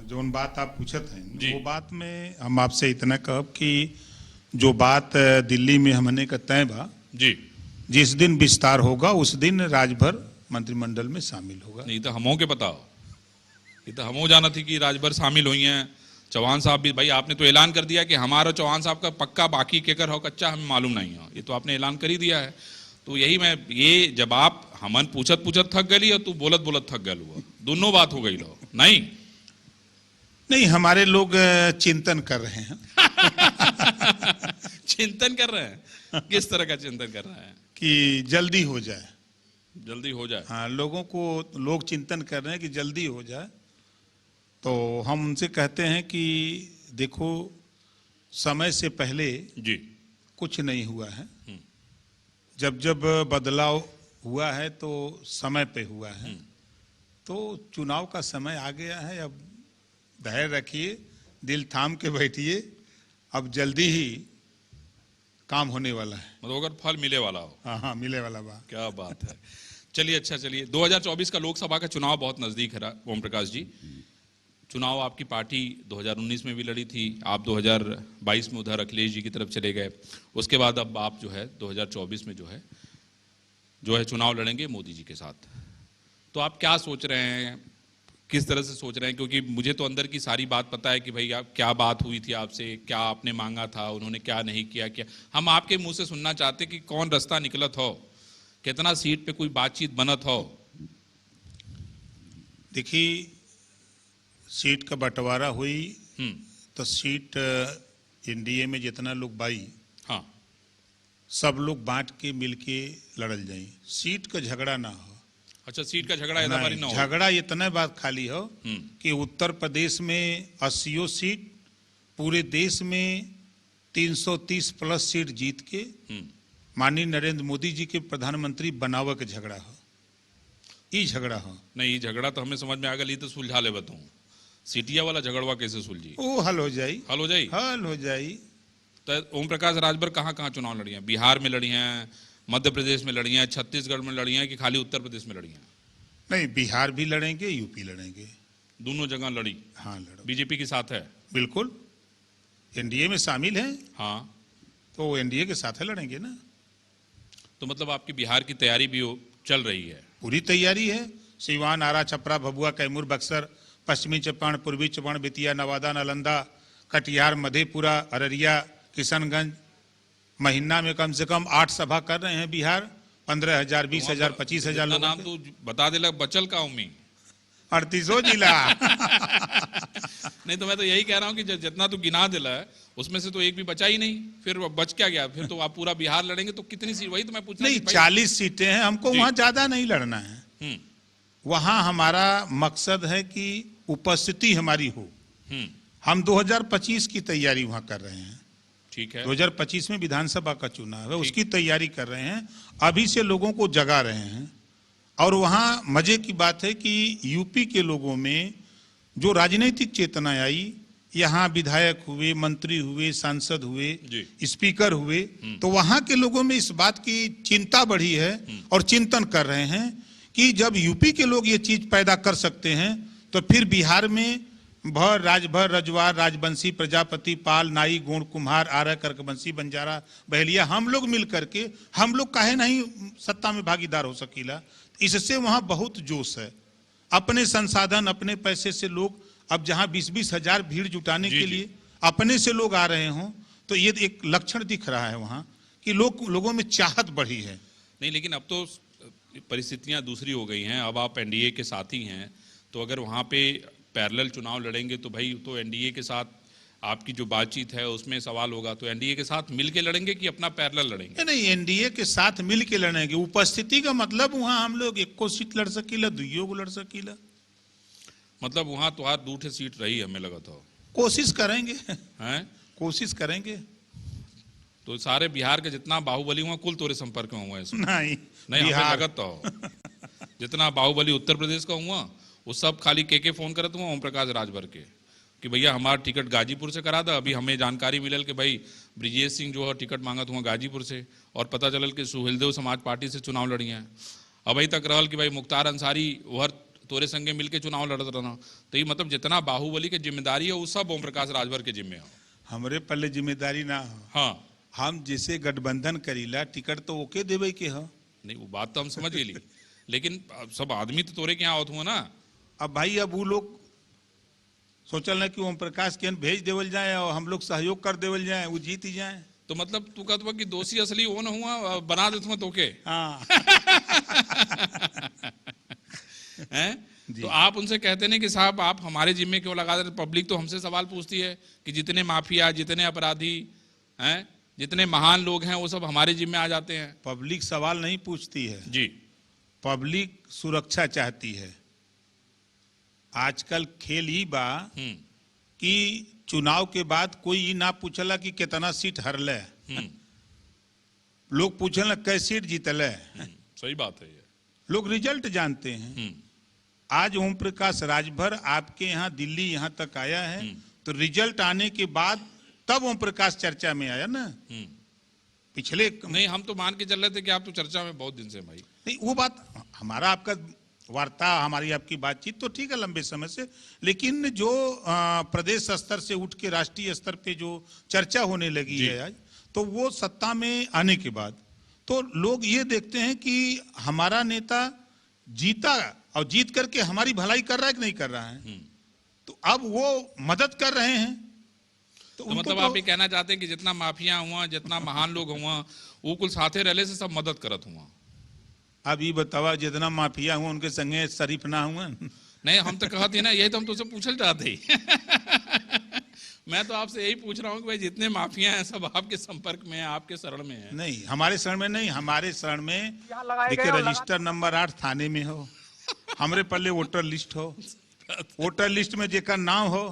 जो बात आप पूछत हैं जी। वो बात में हम आपसे इतना कहब कि जो बात दिल्ली में हमने का तय बा, जी जिस दिन विस्तार होगा उस दिन राजभर मंत्रिमंडल में शामिल होगा। नहीं तो हमों के बताओ, ये तो हमों जाना थी कि राजभर शामिल हुई हैं। चौहान साहब भी, भाई आपने तो ऐलान कर दिया कि हमारा चौहान साहब का पक्का, बाकी केकर हो कच्चा हमें मालूम नहीं हो, ये तो आपने ऐलान कर ही दिया है। तो यही मैं, ये जब आप हमन पूछत पूछत थक गली और तू बोलत बोलत थक गल हुआ, दोनों बात हो गई लो। नहीं, हमारे लोग चिंतन कर रहे हैं। चिंतन कर रहे हैं, किस तरह का चिंतन कर रहे हैं? कि जल्दी हो जाए, जल्दी हो जाए। हाँ, लोग चिंतन कर रहे हैं कि जल्दी हो जाए। तो हम उनसे कहते हैं कि देखो, समय से पहले जी कुछ नहीं हुआ है। जब जब बदलाव हुआ है तो समय पे हुआ है। तो चुनाव का समय आ गया है, अब धैर्य रखिए, दिल थाम के बैठिए, अब जल्दी ही काम होने वाला है। मतलब अगर फल मिले वाला हो। हाँ हाँ, मिले वाला बा। क्या बात है। चलिए, अच्छा चलिए, 2024 का लोकसभा का चुनाव बहुत नजदीक है ओम प्रकाश जी। चुनाव आपकी पार्टी 2019 में भी लड़ी थी, आप 2022 में उधर अखिलेश जी की तरफ चले गए, उसके बाद अब आप जो है 2024 में जो है चुनाव लड़ेंगे मोदी जी के साथ। तो आप क्या सोच रहे हैं, किस तरह से सोच रहे हैं? क्योंकि मुझे तो अंदर की सारी बात पता है कि भाई आप क्या बात हुई थी आपसे, क्या आपने मांगा था, उन्होंने क्या नहीं किया। हम आपके मुंह से सुनना चाहते कि कौन रास्ता निकलत हो, कितना सीट पे कोई बातचीत बनत हो। देखिए, सीट का बंटवारा हुई तो सीट एनडीए में जितना लोग बाई, हाँ, सब लोग बांट के मिलके लड़ल जाई, सीट का झगड़ा ना हो। अच्छा, सीट का झगड़ा ऐसा बारी ना हो। झगड़ा इतना बात खाली हो कि उत्तर प्रदेश में 80 सीट, पूरे देश में 330 प्लस सीट जीत के माननीय नरेंद्र मोदी जी के प्रधानमंत्री बनावे के झगड़ा हो, ये झगड़ा हो। नहीं, ये झगड़ा तो हमें समझ में आ गई, तो सुलझा ले बताऊं। सीटिया वाला झगड़वा कैसे सुलझी? वो हल हो जाई, हल हो जाई, हल हो जाई। तो ओम प्रकाश राजभर कहाँ कहाँ चुनाव लड़ी हैं? बिहार में लड़ी हैं, मध्य प्रदेश में लड़ी हैं, छत्तीसगढ़ में लड़ी हैं, कि खाली उत्तर प्रदेश में लड़ी हैं? नहीं, बिहार भी लड़ेंगे, यूपी लड़ेंगे, दोनों जगह लड़ी। हाँ लड़ो, बीजेपी के साथ है? बिल्कुल, एनडीए में शामिल है, हाँ, तो एनडीए के साथ है, लड़ेंगे ना। तो मतलब आपकी बिहार की तैयारी भी चल रही है? पूरी तैयारी है। सीवान, आरा, छपरा, भभुआ, कैमूर, बक्सर, पश्चिमी चंपारण, पूर्वी चंपारण, बेतिया, नवादा, नालंदा, कटिहार, मधेपुरा, अररिया, किशनगंज, महीना में कम से कम 8 सभा कर रहे हैं बिहार। 15,000, 20,000, 25,000 लोग। नाम तो बता दे, बचल का उम्मीद 38 जिला। नहीं, तो मैं तो यही कह रहा हूँ कि जितना तू गिना दिला है उसमें से तो एक भी बचा ही नहीं, फिर बच क्या गया? फिर तो आप पूरा बिहार लड़ेंगे तो कितनी सीट? वही तो मैं पूछ रहा हूं। नहीं, 40 सीटें हैं, हमको वहां ज्यादा नहीं लड़ना है। वहां हमारा मकसद है कि उपस्थिति हमारी हो। हम 2025 की तैयारी वहां कर रहे हैं। ठीक है, 2025 में विधानसभा का चुनाव है, उसकी तैयारी कर रहे हैं, अभी से लोगों को जगा रहे हैं। और वहां मजे की बात है कि यूपी के लोगों में जो राजनीतिक चेतना आई, यहाँ विधायक हुए, मंत्री हुए, सांसद हुए, स्पीकर हुए, तो वहां के लोगों में इस बात की चिंता बढ़ी है और चिंतन कर रहे हैं कि जब यूपी के लोग ये चीज पैदा कर सकते हैं तो फिर बिहार में भर, राजभर, रजवार, राजवंशी, प्रजापति, पाल, नाई, गोंड, कुम्हार, आर्य, कर्कवंशी, बंजारा, बहेलिया, हम लोग मिल करके हम लोग काहे नहीं सत्ता में भागीदार हो सकीला। इससे वहां बहुत जोश है। अपने संसाधन, अपने पैसे से लोग, अब जहां 20-20 हजार भीड़ जुटाने के लिए अपने से लोग आ रहे हों, तो ये एक लक्षण दिख रहा है वहां कि लोगों में चाहत बढ़ी है। नहीं, लेकिन अब तो परिस्थितियां दूसरी हो गई हैं, अब आप एनडीए के साथ ही हैं, तो अगर वहां पे पैरेलल चुनाव लड़ेंगे तो भाई तो एनडीए के साथ आपकी जो बातचीत है उसमें सवाल होगा। तो एनडीए के साथ मिलके लड़ेंगे कि अपना पैरेलल लड़ेंगे? नहीं, एनडीए के साथ मिलके लड़ेंगे। उपस्थिति का मतलब वहां हम लोग 1 सीट लड़ सकीला, 2 लड़ सकीला। मतलब वहां तो हाथ 2 सीट रही, हमें लगा था। कोशिश करेंगे, हैं, कोशिश करेंगे। तो सारे बिहार के जितना बाहुबली हुआ कुल तोरे संपर्क में हुआ है? नहीं, हमें लगत तो जितना बाहुबली उत्तर प्रदेश का हुआ वो सब खाली के फोन करत हुआ ओम प्रकाश राजभर के कि भैया हमारा टिकट गाजीपुर से करा था। अभी हमें जानकारी मिलल कि भाई ब्रिजेश सिंह जो है टिकट मांगत हुआ गाजीपुर से, और पता चलल कि सुहेलदेव समाज पार्टी से चुनाव लड़ी हैं। अभी तक रहल कि भाई मुख्तार अंसारी वह तोरे संगे मिलके चुनाव लड़त रहना, तो ये मतलब जितना बाहुबली के जिम्मेदारी है वो सब ओम प्रकाश राजभर के जिम्मे हो। हमरे पल्ले जिम्मेदारी ना हो। हाँ हम जैसे गठबंधन करीला टिकट तो ओके देवे के हो। नहीं वो बात तो हम समझ गेली, लेकिन अब सब आदमी तो तोरे के यहाँ आवत हुआ ना। अब भाई अब वो लोग सोचल ना कि ओम प्रकाश के भेज देवल जाए और हम लोग सहयोग कर देवल जाए, वो जीत ही जाए। तो मतलब तू कहत कि दोषी असली वो न हुआ, बना देत हुआ तोके। हाँ हैं? तो आप उनसे कहते नहीं कि साहब आप हमारे जिम्मे क्यों लगा देते? पब्लिक तो हमसे सवाल पूछती है कि जितने माफिया, जितने अपराधी हैं, जितने महान लोग हैं वो सब हमारे जिम्मे आ जाते हैं। पब्लिक सवाल नहीं पूछती है जी, पब्लिक सुरक्षा चाहती है। आजकल खेल ही बा कि चुनाव के बाद कोई ये ना पूछला कि कितना सीट हरले, लोग पूछला कै सीट जीतले। सही बात है ये। लोग रिजल्ट जानते हैं। आज ओम प्रकाश राजभर आपके यहाँ दिल्ली यहाँ तक आया है, तो रिजल्ट आने के बाद तब ओम प्रकाश चर्चा में आया ना। पिछले नहीं, हम तो मान के चल रहे थे कि आप तो चर्चा में बहुत दिन से भाई। नहीं, वो बात हमारा आपका वार्ता, हमारी आपकी बातचीत तो ठीक है लंबे समय से, लेकिन जो प्रदेश स्तर से उठ के राष्ट्रीय स्तर पे जो चर्चा होने लगी है आज, तो वो सत्ता में आने के बाद तो लोग ये देखते हैं कि हमारा नेता जीता और जीत करके हमारी भलाई कर रहा है कि नहीं कर रहा है, तो अब वो मदद कर रहे हैं। तो मतलब आप ये कहना चाहते हैं कि जितना माफिया हुआ, जितना महान लोग हुआ, वो कुल साथे रहले से सब मदद करत हुआ। अब ये बतावा जितना माफिया हुआ उनके संगे शरीफ ना हुआ। नहीं, हम तो कहते हैं ना, यही तो हम तुझसे पूछल चाहते ही। मैं तो आपसे यही पूछ रहा हूँ कि भाई जितने माफिया हैं सब आपके संपर्क में है, आपके शरण में है। नहीं, हमारे शरण में नहीं, हमारे शरण में देखिए रजिस्टर नंबर 8 थाने में हो, हमरे पल्ले वोटर लिस्ट हो, वोटर लिस्ट में जेका नाम हो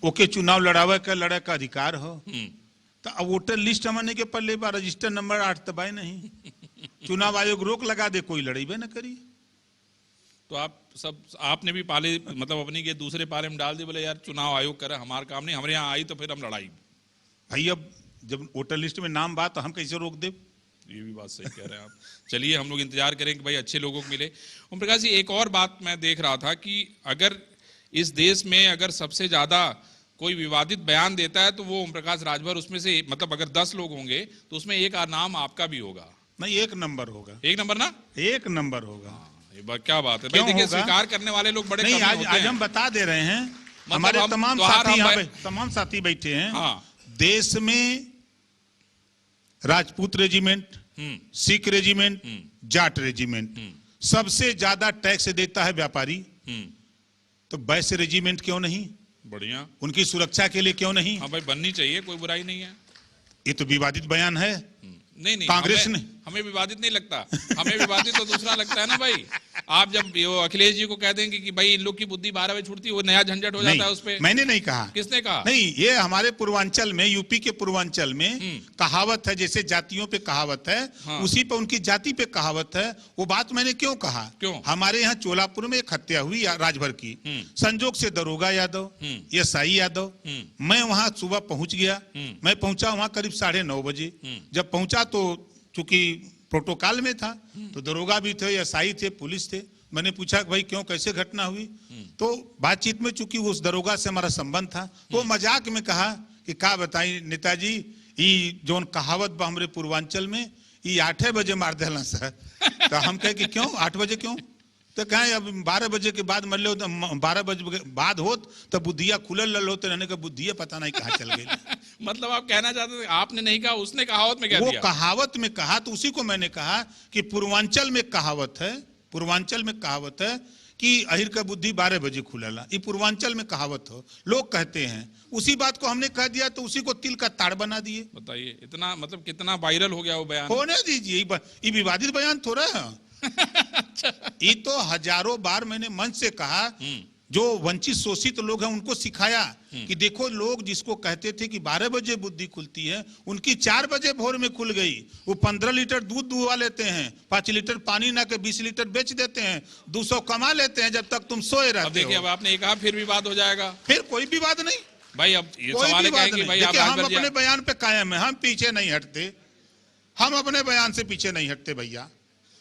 ओके चुनाव लड़ावे का लड़े का अधिकार हो। तो अब वोटर लिस्ट हमने के पल्ले बा, रजिस्टर नंबर 8 तबाय नहीं। चुनाव आयोग रोक लगा दे, कोई लड़ेबे न करी। तो आप सब आपने भी पाले मतलब अपनी के दूसरे पाले में डाल दे, बोले यार चुनाव आयोग करे, हमारा काम नहीं, हमारे यहाँ आई तो फिर हम लड़ाई। भाई अब जब वोटर लिस्ट में नाम बात तो हम कैसे रोक दे? ये भी बात सही कह रहे हैं आप। चलिए हम लोग इंतजार करें कि भाई अच्छे लोगों को मिले। ओम प्रकाश जी, एक और बात मैं देख रहा था कि अगर इस देश में अगर सबसे ज्यादा कोई विवादित बयान देता है तो वो ओम प्रकाश राजभर, उसमें से मतलब अगर 10 लोग होंगे तो उसमें एक नाम आपका भी होगा। नहीं, एक नंबर होगा। एक नंबर ना? एक नंबर होगा। क्या बात है भाई, देखिए स्वीकार करने वाले लोग बड़े नहीं, कम आज होते हैं। हम बता दे रहे हैं, मतलब हमारे हम तमाम त्योहार साथी हम यहाँ तमाम साथी बैठे हैं। हाँ। देश में Rajput regiment, Sikh regiment, Jat regiment, सबसे ज्यादा टैक्स देता है व्यापारी। तो वैसे रेजिमेंट क्यों नहीं? बढ़िया, उनकी सुरक्षा के लिए क्यों नहीं? हाँ भाई बननी चाहिए, कोई बुराई नहीं है। ये तो विवादित बयान है। नहीं नहीं, कांग्रेस ने हमें विवादित नहीं लगता, हमें विवादित तो दूसरा लगता है ना भाई। आप जब अखिलेश जी को कह देंगे कि भाई इन लोग की बुद्धि 12 बजे छूटती है, वो नया झंझट हो जाता है उस पे। मैंने नहीं कहा। किसने कहा? नहीं, ये हमारे पूर्वांचल में, यूपी के पूर्वांचल में कहावत है, जैसे जातियों पे कहावत है, हाँ। उसी पे उनकी जाति पे कहावत है। वो बात मैंने क्यों कहा? क्यों? हमारे यहाँ चोलापुर में एक हत्या हुई राजभर की, संजोग से दरोगा यादव, एसआई यादव, मैं वहां सुबह पहुंच गया। मैं पहुंचा वहां करीब 9:30 बजे। जब पहुंचा तो चूंकि प्रोटोकॉल में था, तो दरोगा भी थे, एसआई थे, पुलिस थे। मैंने पूछा कि भाई क्यों, कैसे घटना हुई? तो बातचीत में चूंकि उस दरोगा से हमारा संबंध था, तो मजाक में कहा कि का बताई नेताजी, ये जोन कहावत बा हमरे पूर्वांचल में, ये 8 बजे मार देला सर। तो हम कहे कि क्यों 8 बजे क्यों? तो कहे अब 12 बजे के बाद मर लो, 12 बजे बाद होत तो बुद्धिया खुलल होते रहने का, बुद्धिया पता नहीं कहाँ चल गई। मतलब आप कहना चाहते थे आपने नहीं कहा, उसने कहावत में कह दिया। वो कहावत में कहा, तो उसी को मैंने कहा कि पूर्वांचल में कहावत है, पूर्वांचल में कहावत है कि अहिर का बुद्धि 12 बजे खुलला। ये पूर्वांचल में कहावत हो, लोग कहते हैं। उसी बात को हमने कह दिया तो उसी को तिल का ताड़ बना दिए। बताइए इतना मतलब कितना वायरल हो गया वो बयान। होने दीजिए, ये विवादित बयान थोड़ा है। ये तो हजारों बार मैंने मंच से कहा, जो वंचित शोषित लोग हैं उनको सिखाया कि देखो, लोग जिसको कहते थे कि 12 बजे बुद्धि खुलती है, उनकी 4 बजे भोर में खुल गई। वो 15 लीटर दूध दुआ लेते हैं, 5 लीटर पानी ना के 20 लीटर बेच देते हैं, 200 कमा लेते हैं जब तक तुम सोए रहते हो। देखिए अब आपने कहा फिर विवाद हो जाएगा। फिर कोई विवाद नहीं भाई, अब ये कोई सवाल विवाद है कि नहीं। भाई देखिए, हम आप अपने बयान पे कायम है, हम पीछे नहीं हटते, हम अपने बयान से पीछे नहीं हटते भैया।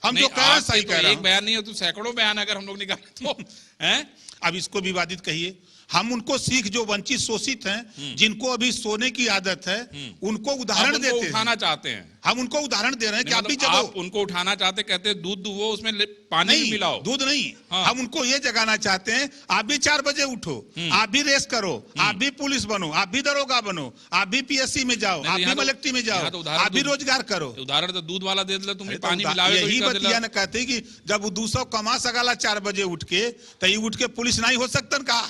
हम जो कह रहे हैं सही कह रहे एक हैं। बयान नहीं है तो सैकड़ों बयान अगर हम लोग निकालें तो हैं। अब इसको विवादित कहिए। हम उनको सिख जो वंचित शोषित हैं, जिनको अभी सोने की आदत है, उनको उदाहरण देते हैं। उठाना चाहते हैं, हम उनको उदाहरण दे रहे हैं कि आप भी मतलब जब आप उनको उठाना चाहते, कहते हैं दूध दुहो उसमें पानी भी नहीं मिलाओ। दूध नहीं, हाँ। हम उनको ये जगाना चाहते हैं आप भी 4 बजे उठो, आप भी रेस करो, आप भी पुलिस बनो, आप भी दरोगा बनो, आप भी पीएससी में जाओ, नहीं, आप यहाँ भी तो- मलेक्टी में जाओ, यहाँ तो उदाहरण आप भी तो- रोजगार करो। उदाहरण तो दूध वाला दे दिला, तुम्हें अरे तो पानी मिलावे तो यही ही कर बतिया दिला। न कहते हैं कि जब वो 200 कमा सकाला 4 बजे उठ के, तो ये उठ के पुलिस नहीं हो सकता का।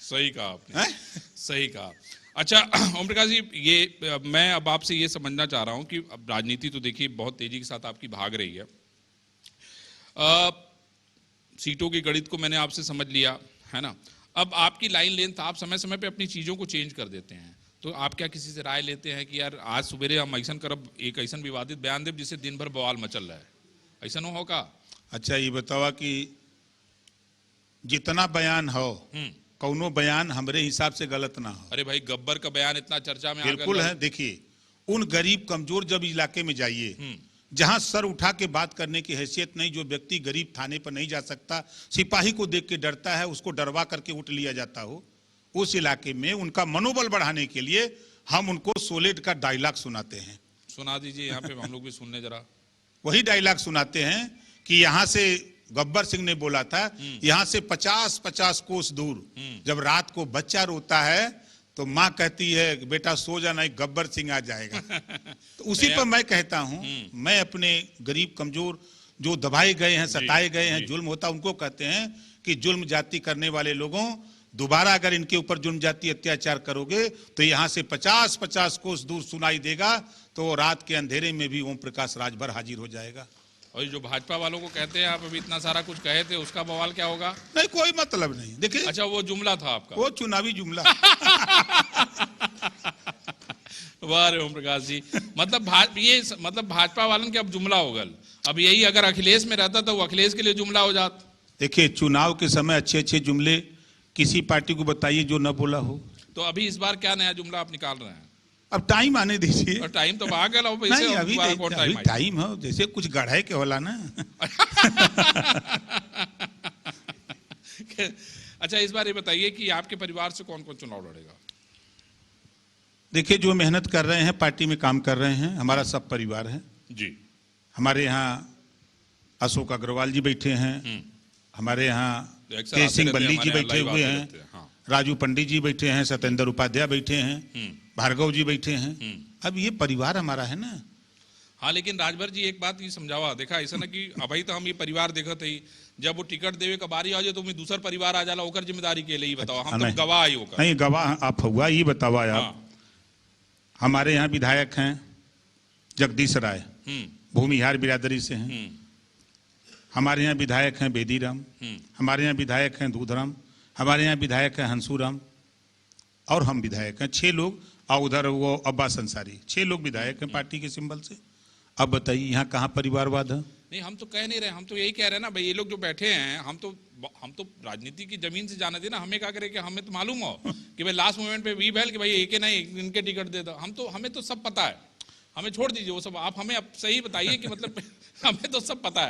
सही कहा आपने, हैं? सही कहा। अच्छा ओम प्रकाश जी, ये मैं अब आपसे ये समझना चाह रहा हूं कि अब राजनीति तो देखिए बहुत तेजी के साथ आपकी भाग रही है। सीटों की गणित को मैंने आपसे समझ लिया है ना। अब आपकी लाइन लेंथ, आप समय समय पे अपनी चीजों को चेंज कर देते हैं, तो आप क्या किसी से राय लेते हैं कि यार आज सवेरे हम ऐसा करब, एक ऐसा विवादित बयान देव जिससे दिन भर बवाल मचल रहा है, ऐसा न होगा? अच्छा ये बतावा कि जितना बयान हो, कौनो बयान हमरे हिसाब से गलत ना हो। अरे भाई गब्बर का बयान इतना चर्चा में आ बिल्कुल गया। है। देखिए उन गरीब कमजोर जब इलाके में जाइए जहां सर उठा के बात करने की हैसियत नहीं, जो व्यक्ति गरीब थाने पर नहीं जा सकता, सिपाही को देख के डरता है, उसको डरवा करके उठ लिया जाता हो, उस इलाके में उनका मनोबल बढ़ाने के लिए हम उनको सोलेट का डायलॉग सुनाते हैं। सुना दीजिए यहाँ पे, हम लोग भी सुनने जरा। वही डायलॉग सुनाते हैं कि यहाँ से गब्बर सिंह ने बोला था, यहाँ से 50-50 कोस दूर जब रात को बच्चा रोता है तो माँ कहती है बेटा सो जाना, एक गब्बर सिंह आ जाएगा। तो उसी पर मैं कहता हूँ, मैं अपने गरीब कमजोर जो दबाए गए हैं, सताए गए हैं, जुल्म होता उनको कहते हैं कि जुल्म जाति करने वाले लोगों, दोबारा अगर इनके ऊपर जुल्म जाति अत्याचार करोगे तो यहाँ से 50-50 कोस दूर सुनाई देगा, तो रात के अंधेरे में भी ओम प्रकाश राजभर हाजिर हो जाएगा। और जो भाजपा वालों को कहते हैं आप अभी इतना सारा कुछ कहे थे, उसका बवाल क्या होगा? नहीं कोई मतलब नहीं। देखिए अच्छा वो जुमला था आपका, वो चुनावी जुमला। वाह रे ओम प्रकाश जी, मतलब ये मतलब भाजपा वालन के अब जुमला हो गल। अब यही अगर अखिलेश में रहता तो वो अखिलेश के लिए जुमला हो जाता। देखिए चुनाव के समय अच्छे अच्छे जुमले किसी पार्टी को बताइए जो न बोला हो। तो अभी इस बार क्या नया जुमला आप निकाल रहे हैं? अब टाइम आने दीजिए। और टाइम तो आ गया, नहीं अभी अभी टाइम हो, जैसे कुछ गढ़े के होला ना। अच्छा इस बार ये बताइए कि आपके परिवार से कौन कौन चुनाव लड़ेगा? देखिए जो मेहनत कर रहे हैं, पार्टी में काम कर रहे हैं, हमारा सब परिवार है जी। हमारे यहाँ अशोक अग्रवाल जी बैठे हैं, हमारे यहाँ तेज सिंह बल्ली जी बैठे हुए हैं, राजू पंडित जी बैठे हैं, सत्येंद्र उपाध्याय बैठे हैं, भार्गव जी बैठे हैं। अब ये परिवार हमारा है ना। हाँ लेकिन राजभर जी एक बात ये समझावा, देखा ऐसा ना कि अभी तो हम ये परिवार देखते ही, जब वो टिकट देवे का बारी आ जाए तो मैं दूसरा परिवार आ जाला, ओकर जिम्मेदारी के लिए ही बताओ। हम तो गवाह ही होकर नहीं, गवाह आप हुआ, ये बतावा आप। हमारे यहाँ विधायक हैं जगदीश राय, भूमिहार बिरादरी से हैं। हमारे यहाँ विधायक हैं बेदीराम, हमारे यहाँ विधायक हैं दूधराम, हमारे यहाँ विधायक है हंसूराम, और हम विधायक हैं 6 लोग, और उधर वो अब्बास अंसारी, 6 लोग विधायक हैं पार्टी के सिंबल से। अब बताइए यहाँ कहाँ परिवारवाद है? नहीं हम तो कह नहीं रहे, हम तो यही कह रहे हैं ना भाई, ये लोग जो बैठे हैं, हम तो राजनीति की जमीन से जाने थे ना। हमें क्या करे कि हमें तो मालूम हो कि भाई लास्ट मोमेंट पे वी भैल कि भाई एक नहीं इनके टिकट दे दो। हमें तो सब पता है, हमें छोड़ दीजिए वो सब। आप हमें अब सही बताइए कि मतलब हमें तो सब पता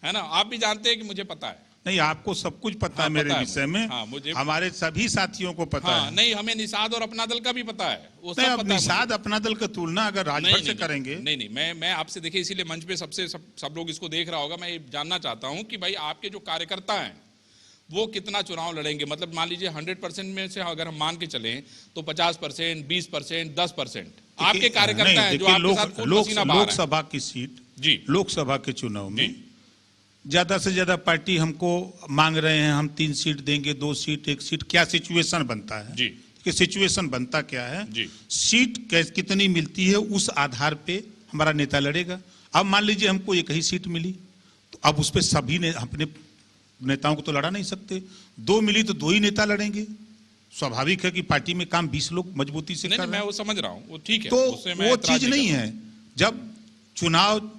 है ना। आप भी जानते हैं कि मुझे पता है। नहीं आपको सब कुछ पता है मेरे विषय में। मुझे हमारे सभी साथियों को पता है। नहीं हमें निषाद और अपना दल का भी पता है, वो सब नहीं, पता है। निषाद अपना दल का तुलना अगर राजभर से करेंगे। नहीं मैं आपसे देखिए, इसीलिए मंच पे सब लोग इसको देख रहा होगा, मैं ये जानना चाहता हूं कि भाई आपके जो कार्यकर्ता हैं वो कितना चुनाव लड़ेंगे। मतलब मान लीजिए 100% में से अगर हम मान के चलें तो 50%, 20%, 10% आपके कार्यकर्ता हैं जो आपके साथ खून पसीना बहा रहे हैं। लोकसभा की सीट जी, लोकसभा के चुनाव में ज्यादा से ज्यादा पार्टी हमको मांग रहे हैं, हम 3 सीट देंगे, 2 सीट, 1 सीट। क्या सिचुएशन बनता है जी, कि सिचुएशन बनता क्या है जी, सीट कितनी मिलती है उस आधार पे हमारा नेता लड़ेगा। अब मान लीजिए हमको 1 ही सीट मिली, तो अब उस पर सभी ने अपने नेताओं को तो लड़ा नहीं सकते। 2 मिली तो 2 ही नेता लड़ेंगे। स्वाभाविक है कि पार्टी में काम 20 लोग मजबूती से कर रहे हैं। मैं वो समझ रहा हूँ, वो ठीक है, तो वो चीज नहीं है। जब चुनाव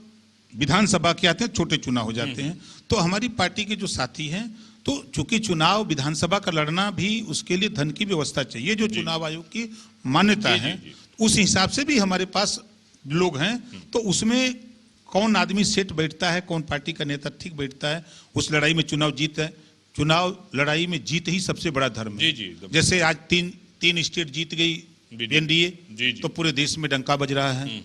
विधानसभा के आते हैं, छोटे चुनाव हो जाते हैं, तो हमारी पार्टी के जो साथी हैं, तो चूंकि चुनाव विधानसभा का लड़ना भी उसके लिए धन की व्यवस्था चाहिए, जो चुनाव आयोग की मान्यता है, उस हिसाब से भी हमारे पास लोग हैं। तो उसमें कौन आदमी सेट बैठता है, कौन पार्टी का नेता ठीक बैठता है, उस लड़ाई में चुनाव जीत है। चुनाव लड़ाई में जीत ही सबसे बड़ा धर्म है। जी। जैसे आज तीन स्टेट जीत गई एनडीए, तो पूरे देश में डंका बज रहा है।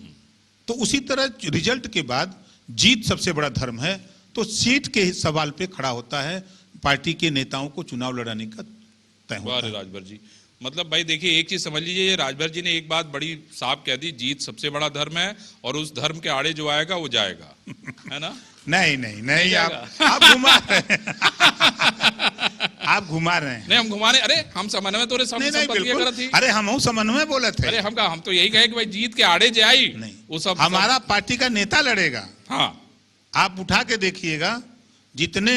तो उसी तरह रिजल्ट के बाद जीत सबसे बड़ा धर्म है। तो सीट के सवाल पे खड़ा होता है पार्टी के नेताओं को चुनाव लड़ाने का तय होता है। राजभर जी, मतलब भाई देखिए, एक चीज समझ लीजिए, ये राजभर जी ने एक बात बड़ी साफ कह दी, जीत सबसे बड़ा धर्म है और उस धर्म के आड़े जो आएगा वो जाएगा, है ना? नहीं, आप घुमा रहे हैं। आप घुमा रहे हैं। नहीं, हम घुमाने, अरे हम समन्वय तो नहीं, अरे हम समन्वय बोले थे। अरे हम तो यही कहे कि भाई जीत के आड़े जाए नहीं, वो सब हमारा पार्टी का नेता लड़ेगा। हाँ, आप उठा के देखिएगा, जितने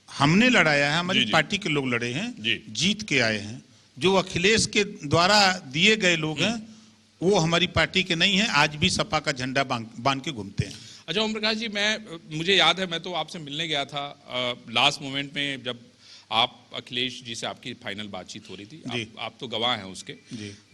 हमने लड़ाया है, हमारी पार्टी के लोग लड़े हैं, जीत के आए हैं। जो अखिलेश के द्वारा दिए गए लोग हैं वो हमारी पार्टी के नहीं हैं, आज भी सपा का झंडा बांध के घूमते हैं। अच्छा ओम प्रकाश जी, मुझे याद है, मैं तो आपसे मिलने गया था लास्ट मोमेंट में, जब आप अखिलेश जी से आपकी फाइनल बातचीत हो रही थी। आप तो गवाह हैं उसके।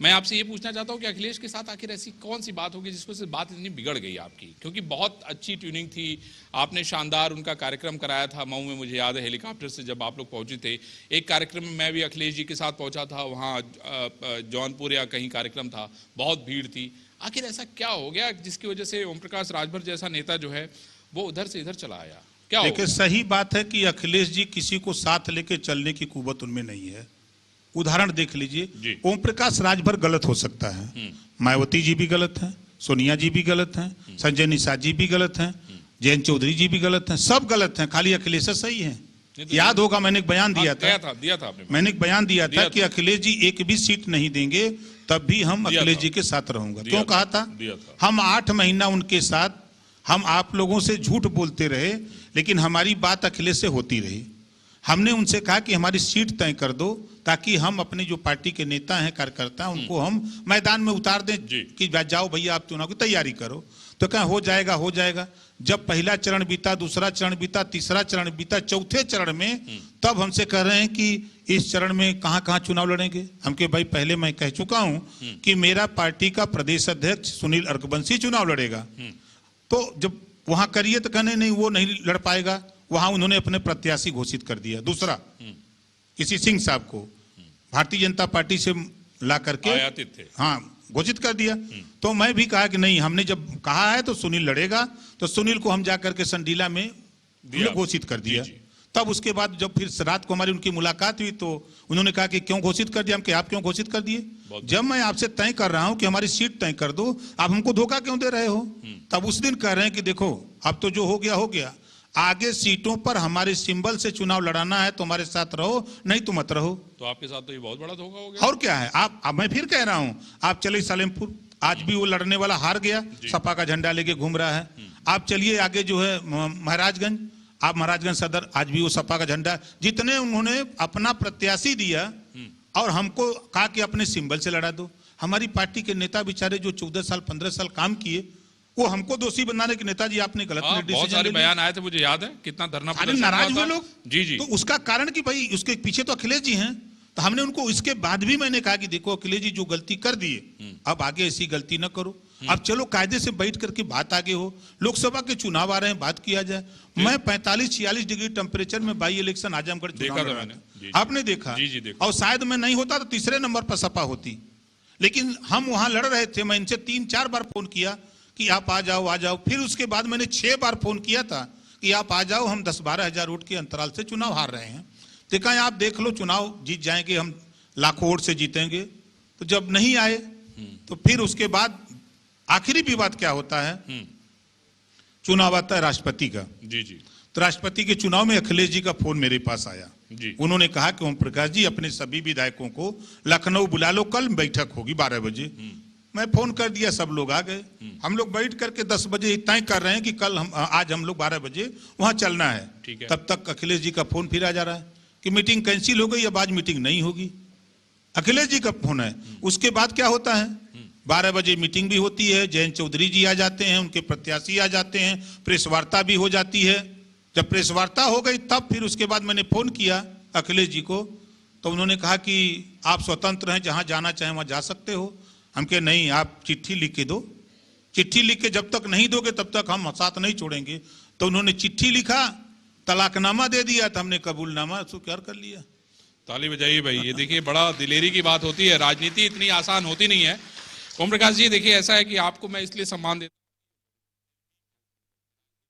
मैं आपसे ये पूछना चाहता हूँ कि अखिलेश के साथ आखिर ऐसी कौन सी बात होगी जिसको से बात इतनी बिगड़ गई आपकी? क्योंकि बहुत अच्छी ट्यूनिंग थी, आपने शानदार उनका कार्यक्रम कराया था मऊ में, मुझे याद है हेलीकॉप्टर से जब आप लोग पहुंचे थे। एक कार्यक्रम में मैं भी अखिलेश जी के साथ पहुंचा था, वहाँ जौनपुर या कहीं कार्यक्रम था, बहुत भीड़ थी। आखिर ऐसा क्या हो गया जिसकी वजह से ओम प्रकाश राजभर जैसा नेता जो है वो उधर से इधर चला आया? देखिए, सही बात है कि अखिलेश जी किसी को साथ लेके चलने की कुवत उनमें नहीं है। उदाहरण देख लीजिए, ओम प्रकाश राजभर गलत हो सकता है, मायावती जी भी गलत हैं, सोनिया जी भी गलत हैं, संजय निषाद जी भी गलत हैं, जयंत चौधरी जी भी गलत हैं, सब गलत हैं, खाली अखिलेश सही है। याद होगा मैंने एक बयान दिया था, मैंने एक बयान दिया था कि अखिलेश जी एक भी सीट नहीं देंगे तब भी हम अखिलेश जी के साथ रहूंगा। क्यों कहा था? हम 8 महीना उनके साथ, हम आप लोगों से झूठ बोलते रहे, लेकिन हमारी बात अखिलेश से होती रही। हमने उनसे कहा कि हमारी सीट तय कर दो ताकि हम अपने जो पार्टी के नेता हैं, कार्यकर्ता हैं, उनको हम मैदान में उतार दें कि जाओ भैया आप चुनाव की तैयारी करो। तो कहा हो जाएगा। जब पहला चरण बीता, दूसरा चरण बीता, तीसरा चरण बीता, चौथे चरण में तब हमसे कह रहे हैं कि इस चरण में कहां चुनाव लड़ेंगे। हम के भाई पहले मैं कह चुका हूं कि मेरा पार्टी का प्रदेश अध्यक्ष सुनील अर्कबंसी चुनाव लड़ेगा। तो जब वहां करिए तो कहने नहीं, वो नहीं लड़ पाएगा। वहां उन्होंने अपने प्रत्याशी घोषित कर दिया। दूसरा किसी सिंह साहब को भारतीय जनता पार्टी से ला करके आयातित थे, हाँ घोषित कर दिया। तो मैं भी कहा कि नहीं, हमने जब कहा है तो सुनील लड़ेगा, तो सुनील को हम जाकर के संडीला में घोषित कर दिया। तब उसके बाद जब फिर रात को हमारी उनकी मुलाकात हुई तो उन्होंने कहा कि क्यों घोषित कर दिया? हम कि आप क्यों घोषित कर दिए? जब मैं आपसे तय कर रहा हूं कि हमारी सीट तय कर दो, आप हमको धोखा क्यों दे रहे हो? तब उस दिन कह रहे हैं कि देखो अब तो जो हो गया, आगे सीटों पर हमारे सिंबल से चुनाव लड़ाना है तो हमारे साथ रहो, नहीं तो मत रहो। तो आपके साथ तो ये बहुत बड़ा धोखा हो गया। और क्या है? अब मैं फिर कह रहा हूं, आप चले सालेमपुर, आज भी वो लड़ने वाला हार गया, सपा का झंडा लेके घूम रहा है। आप चलिए आगे जो है महाराजगंज, आप महाराजगंज सदर, आज भी वो सपा का झंडा। जितने उन्होंने अपना प्रत्याशी दिया और हमको कहा कि अपने सिंबल से लड़ा दो। हमारी पार्टी के नेता बेचारे जो 14 साल 15 साल काम किए, वो हमको दोषी बनाने के नेताजी आपने गलत डिसीजन लिया। बहुत सारे बयान आए थे, मुझे याद है, कितना धरना प्रदर्शन नाराज हुए लोग। जी। तो उसका कारण कि भाई उसके पीछे तो अखिलेश जी हैं। तो हमने उनको इसके बाद भी मैंने कहा कि देखो अखिलेश जी जो गलती कर दिए, अब आगे ऐसी गलती न करो। अब चलो कायदे से बैठ करके बात आगे हो। लोकसभा के चुनाव आ रहे हैं, बात किया जाए। मैं 45-46 डिग्री टेम्परेचर में बाई इलेक्शन आजमगढ़ चुनाव लड़ा था, आपने देखा। और शायद मैं नहीं होता तो तीसरे नंबर पर सपा होती, लेकिन हम वहां लड़ रहे थे। मैं इनसे 3-4 बार फोन किया कि आप आ जाओ। फिर उसके बाद मैंने 6 बार फोन किया था कि आप आ जाओ, हम 10-12 हजार वोट के अंतराल से चुनाव हार रहे हैं। देखा आप देख लो, चुनाव जीत जाएंगे, हम लाखों वोट से जीतेंगे। तो जब नहीं आए तो फिर उसके बाद आखिरी विवाद क्या होता है, चुनाव आता है राष्ट्रपति का। जी। तो राष्ट्रपति के चुनाव में अखिलेश जी का फोन मेरे पास आया। उन्होंने कहा कि ओम प्रकाश जी अपने सभी विधायकों को लखनऊ बुला लो, कल बैठक होगी 12 बजे। मैं फोन कर दिया, सब लोग आ गए। हम लोग बैठ करके 10 बजे तय कर रहे हैं कि कल आज हम लोग 12 बजे वहां चलना है। तब तक अखिलेश जी का फोन फिर आ जा रहा है कि मीटिंग कैंसिल हो गई, अब आज मीटिंग नहीं होगी। अखिलेश जी का फोन है। उसके बाद क्या होता है, 12 बजे मीटिंग भी होती है, जयंत चौधरी जी आ जाते हैं, उनके प्रत्याशी आ जाते हैं, प्रेस वार्ता भी हो जाती है। जब प्रेस वार्ता हो गई तब फिर उसके बाद मैंने फोन किया अखिलेश जी को, तो उन्होंने कहा कि आप स्वतंत्र हैं, जहां जाना चाहें वहां जा सकते हो। हम कहे नहीं, आप चिट्ठी लिख के दो चिट्ठी लिख के जब तक नहीं दोगे तब तक हम साथ नहीं छोड़ेंगे। तो उन्होंने चिट्ठी लिखा, तलाकनामा दे दिया, तो हमने कबूलनामा स्वीकार कर लिया। ताली बजाइए भाई, ये देखिए बड़ा दिलेरी की बात होती है, राजनीति इतनी आसान होती नहीं है। ओम प्रकाश जी देखिए, ऐसा है कि आपको मैं इसलिए सम्मान देता